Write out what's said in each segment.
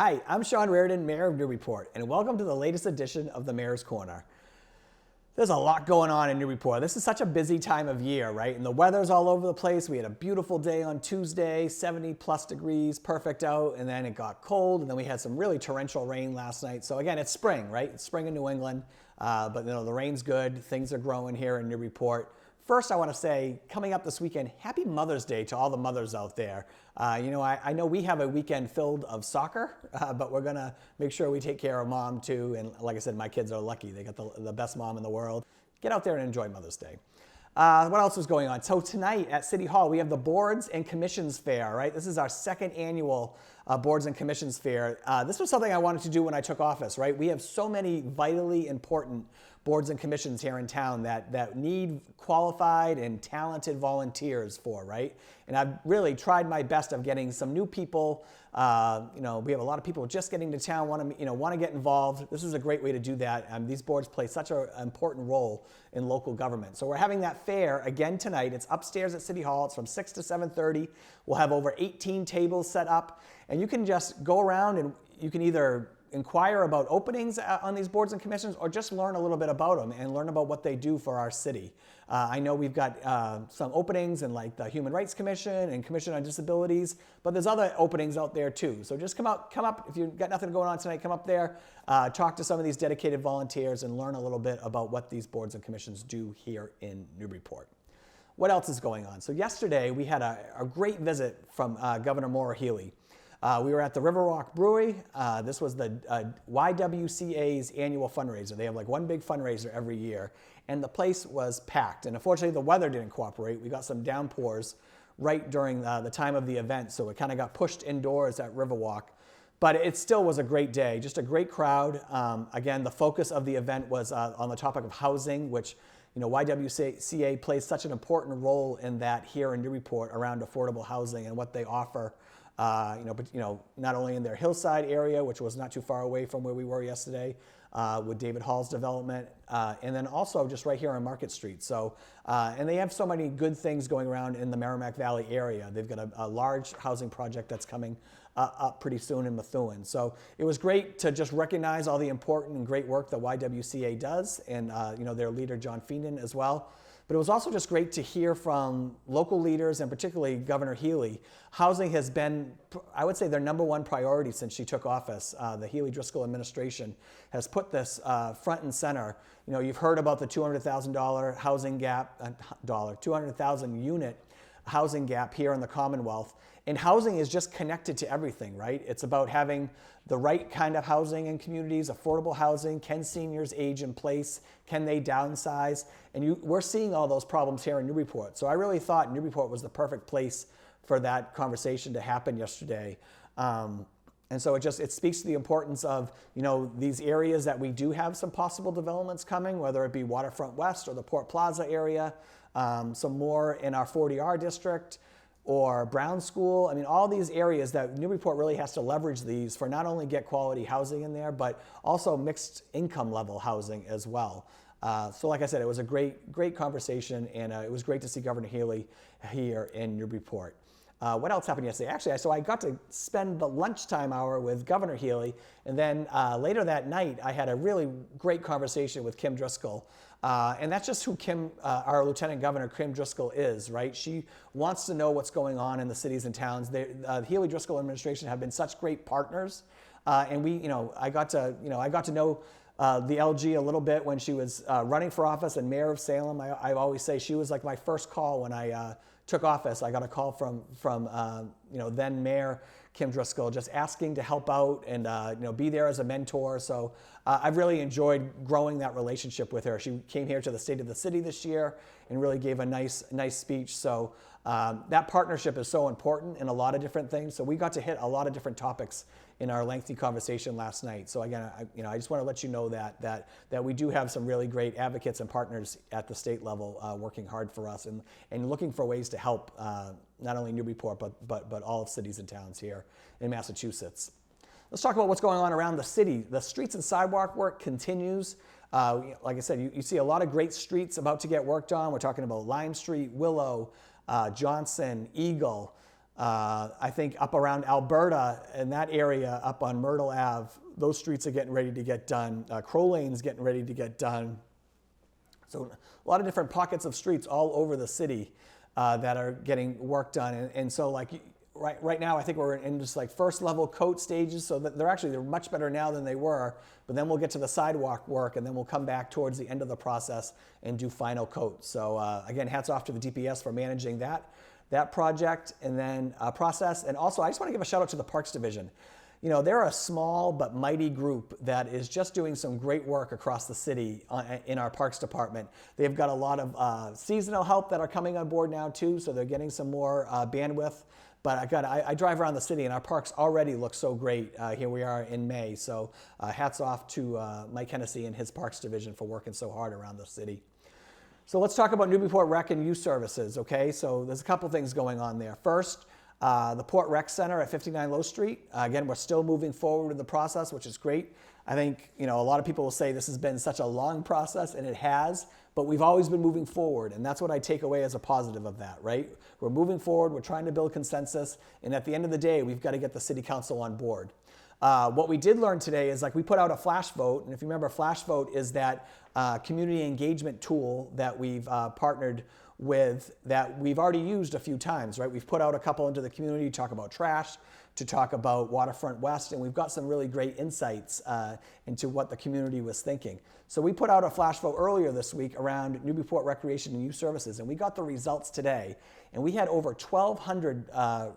Hi, I'm Sean Reardon, Mayor of Newburyport, and welcome to the latest edition of the Mayor's Corner. There's a lot going on in Newburyport. This is such a busy time of year, right? And the weather's all over the place. We had a beautiful day on Tuesday, 70 plus degrees, perfect out, and then it got cold, and then we had some really torrential rain last night. So again, it's spring, right? It's spring in New England, but the rain's good. Things are growing here in Newburyport. First, I want to say, coming up this weekend, happy Mother's Day to all the mothers out there. I know we have a weekend filled of soccer, but we're going to make sure we take care of mom too. And like I said, my kids are lucky. They got the best mom in the world. Get out there and enjoy Mother's Day. What else is going on? So tonight at City Hall, we have the Boards and Commissions Fair, right? This is our second annual Boards and Commissions Fair. This was something I wanted to do when I took office, right? We have so many vitally important boards and commissions here in town that need qualified and talented volunteers for, right? And I've really tried my best of getting some new people. We have a lot of people just getting to town, want to get involved. This is a great way to do that. These boards play such an important role in local government. So we're having that fair again tonight. It's upstairs at City Hall. It's from 6 to 7:30. We'll have over 18 tables set up, and you can just go around and you can either inquire about openings on these boards and commissions or just learn a little bit about them and learn about what they do for our city. I know we've got some openings in like the Human Rights Commission and Commission on Disabilities, but there's other openings out there too. So just come up, if you've got nothing going on tonight, come up there, talk to some of these dedicated volunteers and learn a little bit about what these boards and commissions do here in Newburyport. What else is going on? So yesterday we had a great visit from Governor Maura Healey. We were at the Riverwalk Brewery. This was the YWCA's annual fundraiser. They have like one big fundraiser every year, and the place was packed. And unfortunately, the weather didn't cooperate. We got some downpours right during the time of the event, so it kind of got pushed indoors at Riverwalk. But it still was a great day, just a great crowd. Again, the focus of the event was on the topic of housing, which YWCA plays such an important role in that here in Newburyport around affordable housing and what they offer. Not only in their hillside area, which was not too far away from where we were yesterday, with David Hall's development, and then also just right here on Market Street. So, and they have so many good things going around in the Merrimack Valley area. They've got a large housing project that's coming up pretty soon in Methuen. So it was great to just recognize all the important and great work that YWCA does, and their leader John Feenan as well. But it was also just great to hear from local leaders and particularly Governor Healey. Housing has been, I would say, their number one priority since she took office. The Healey-Driscoll administration has put this front and center. You've heard about the $200,000 housing gap, 200,000 unit housing gap here in the Commonwealth. And housing is just connected to everything, right? It's about having the right kind of housing in communities, affordable housing. Can seniors age in place? Can they downsize? And we're seeing all those problems here in Newburyport. So I really thought Newburyport was the perfect place for that conversation to happen yesterday. And so it speaks to the importance of, these areas that we do have some possible developments coming, whether it be Waterfront West or the Port Plaza area, some more in our 40R district, or Brown School. I mean, all these areas that Newburyport really has to leverage these for not only get quality housing in there, but also mixed income level housing as well. So like I said, it was a great conversation, and it was great to see Governor Healey here in Newburyport. What else happened yesterday? Actually, so I got to spend the lunchtime hour with Governor Healey, and then later that night, I had a really great conversation with Kim Driscoll. And that's just who our Lieutenant Governor, Kim Driscoll, is, right? She wants to know what's going on in the cities and towns. The Healey-Driscoll administration have been such great partners, and I got to know the LG a little bit when she was running for office and mayor of Salem. I always say she was like my first call when I took office. I got a call from then Mayor Kim Driscoll, just asking to help out and be there as a mentor. So I've really enjoyed growing that relationship with her. She came here to the State of the City this year and really gave a nice speech. So that partnership is so important in a lot of different things. So we got to hit a lot of different topics in our lengthy conversation last night. So again, I just want to let you know that we do have some really great advocates and partners at the state level working hard for us and looking for ways to help not only Newburyport but all cities and towns here in Massachusetts. Let's talk about what's going on around the city. The streets and sidewalk work continues. Like I said, you see a lot of great streets about to get worked on. We're talking about Lime Street, Willow, Johnson, Eagle, I think up around Alberta and that area up on Myrtle Ave, those streets are getting ready to get done. Crow Lane's getting ready to get done. So a lot of different pockets of streets all over the city that are getting work done. And so like right now, I think we're in just like first level coat stages. So that they're much better now than they were. But then we'll get to the sidewalk work, and then we'll come back towards the end of the process and do final coat. So again, hats off to the DPS for managing that project and then process. And also, I just want to give a shout out to the Parks Division. You know, they're a small but mighty group that is just doing some great work across the city in our Parks Department. They've got a lot of seasonal help that are coming on board now too, so they're getting some more bandwidth. But I drive around the city and our parks already look so great. Here we are in May, so hats off to Mike Hennessy and his Parks Division for working so hard around the city. So let's talk about Newburyport Rec and Youth Services, okay? So there's a couple things going on there. First, the Port Rec Center at 59 Low Street. Again, we're still moving forward with the process, which is great. I think, you know, a lot of people will say this has been such a long process, and it has, but we've always been moving forward, and that's what I take away as a positive of that, right? We're moving forward, we're trying to build consensus, and at the end of the day, we've got to get the city council on board. What we did learn today is like we put out a flash vote, and if you remember, flash vote is that community engagement tool that we've partnered with that we've already used a few times, right? We've put out a couple into the community to talk about trash, to talk about Waterfront West, and we've got some really great insights into what the community was thinking. So we put out a flash vote earlier this week around Newburyport Recreation and Youth Services, and we got the results today, and we had over 1,200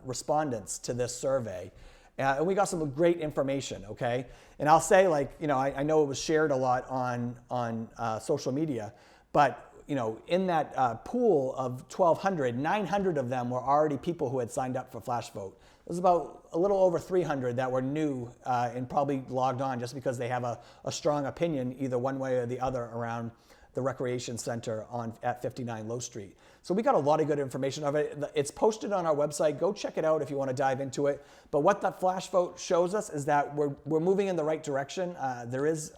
respondents to this survey. And we got some great information, okay? And I'll say, like, you know, I know it was shared a lot on social media, but, you know, in that pool of 1,200, 900 of them were already people who had signed up for Flash Vote. There's about a little over 300 that were new and probably logged on just because they have a strong opinion either one way or the other around the recreation center at 59 Low Street. So we got a lot of good information of it. It's posted on our website. Go check it out if you want to dive into it. But what that flash vote shows us is that we're moving in the right direction. There is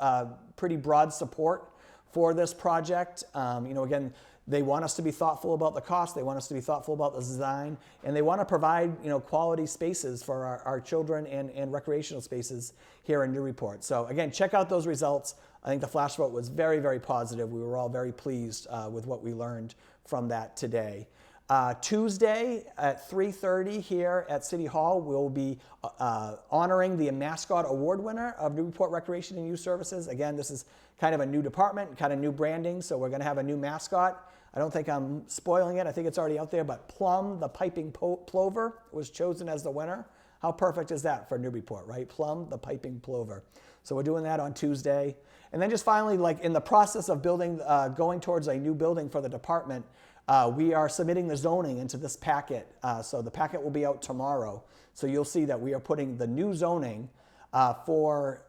pretty broad support for this project. You know, again, they want us to be thoughtful about the cost. They want us to be thoughtful about the design, and they want to provide, you know, quality spaces for our children and recreational spaces here in Newburyport. So again, check out those results. I think the flash vote was very, very positive. We were all very pleased with what we learned from that today. Tuesday at 3:30 here at City Hall, we'll be honoring the mascot award winner of Newburyport Recreation and Youth Services. Again, this is kind of a new department, kind of new branding, so we're going to have a new mascot. I don't think I'm spoiling it. I think it's already out there, but Plum, the piping plover, was chosen as the winner. How perfect is that for Newburyport, right? Plum, the piping plover. So we're doing that on Tuesday. And then just finally, like in the process of building, going towards a new building for the department, we are submitting the zoning into this packet. So the packet will be out tomorrow. So you'll see that we are putting the new zoning for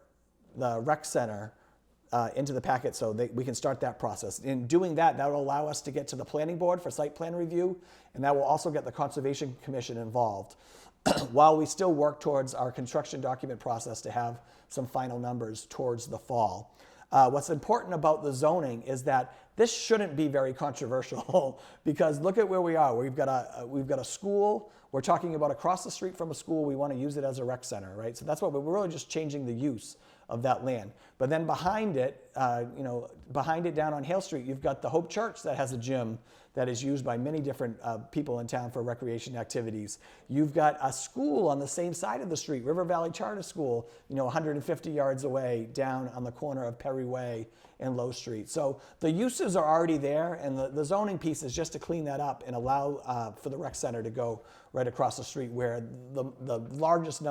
the rec center into the packet so we can start that process. In doing that, that will allow us to get to the planning board for site plan review, and that will also get the Conservation Commission involved while we still work towards our construction document process to have some final numbers towards the fall. What's important about the zoning is that this shouldn't be very controversial because look at where we are. We've got a school. We're talking about across the street from a school. We want to use it as a rec center, right? So that's what we're really just changing the use of that land. But then behind it, behind it down on Hale Street, you've got the Hope Church that has a gym that is used by many different people in town for recreation activities. You've got a school on the same side of the street, River Valley Charter School, 150 yards away down on the corner of Perry Way and Low Street. So the uses are already there, and the zoning piece is just to clean that up and allow for the rec center to go right across the street where the largest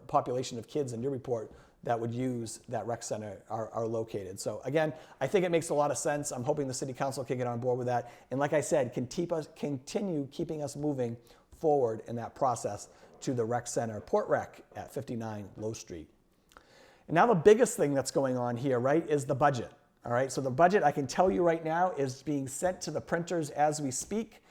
population of kids in Newburyport that would use that rec center are located. So again, I think it makes a lot of sense. I'm hoping the city council can get on board with that. And like I said, continue keeping us moving forward in that process to the rec center, Port Rec at 59 Low Street. And now the biggest thing that's going on here, right, is the budget. All right, so the budget, I can tell you right now, is being sent to the printers as we speak.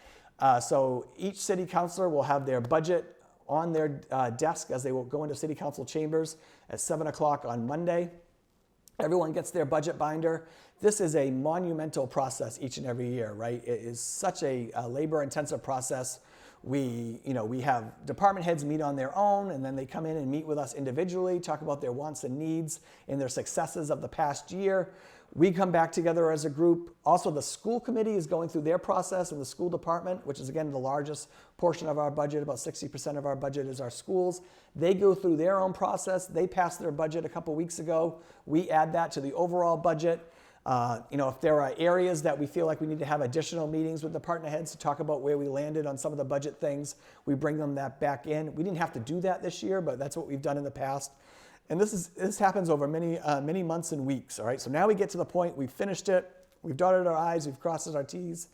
So each city councilor will have their budget on their desk as they will go into city council chambers at 7 o'clock on Monday. Everyone gets their budget binder. This is a monumental process each and every year, right? It is such a labor-intensive process We have department heads meet on their own, and then they come in and meet with us individually, talk about their wants and needs and their successes of the past year. We come back together as a group. Also, the school committee is going through their process in the school department, which is, again, the largest portion of our budget. About 60% of our budget is our schools. They go through their own process. They passed their budget a couple weeks ago. We add that to the overall budget. If there are areas that we feel like we need to have additional meetings with department heads to talk about where we landed on some of the budget things, we bring them that back in. We didn't have to do that this year, but that's what we've done in the past. And this happens over many months and weeks, all right? So now we get to the point, we've finished it, we've dotted our I's, we've crossed our T's,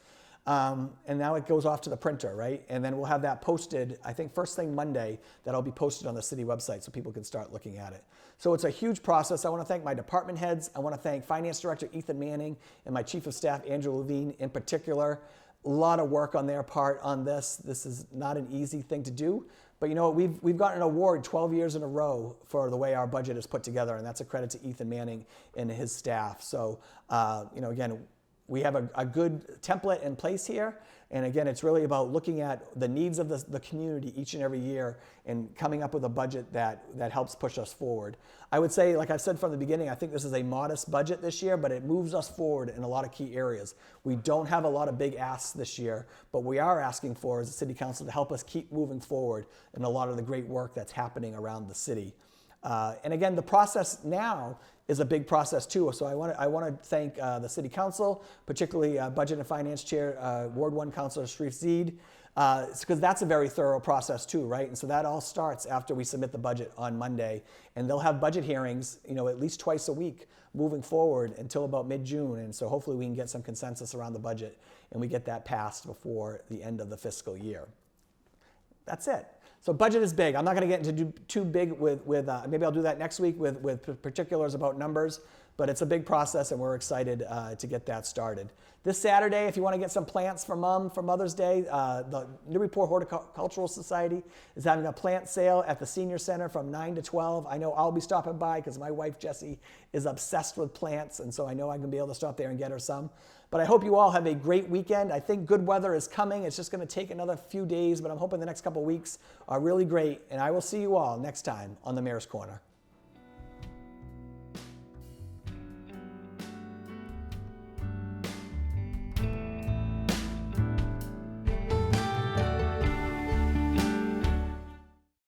and now it goes off to the printer, right? And then we'll have that posted, I think first thing Monday, that'll be posted on the city website so people can start looking at it. So it's a huge process. I want to thank my department heads. I want to thank Finance Director Ethan Manning and my Chief of Staff, Andrew Levine, in particular. A lot of work on their part on this. This is not an easy thing to do. But you know what, we've gotten an award 12 years in a row for the way our budget is put together, and that's a credit to Ethan Manning and his staff. So, again, we have a good template in place here. And again, it's really about looking at the needs of the community each and every year and coming up with a budget that helps push us forward. I would say, like I've said from the beginning, I think this is a modest budget this year, but it moves us forward in a lot of key areas. We don't have a lot of big asks this year, but we are asking for, as a city council, to help us keep moving forward in a lot of the great work that's happening around the city. And again, the process now is a big process too. So I want to thank the City Council, particularly Budget and Finance Chair, Ward 1 Councilor Sharif Zeed, because that's a very thorough process too, right? And so that all starts after we submit the budget on Monday, and they'll have budget hearings, at least twice a week moving forward until about mid-June. And so hopefully we can get some consensus around the budget and we get that passed before the end of the fiscal year. That's it. So budget is big. I'm not going to get into too big with maybe I'll do that next week with particulars about numbers, but it's a big process and we're excited to get that started. This Saturday, if you want to get some plants for Mom for Mother's Day, the Newburyport Horticultural Society is having a plant sale at the Senior Center from 9 to 12. I know I'll be stopping by because my wife Jessie is obsessed with plants, and so I know I'm going to be able to stop there and get her some. But I hope you all have a great weekend. I think good weather is coming. It's just going to take another few days, but I'm hoping the next couple weeks are really great. And I will see you all next time on the Mayor's Corner.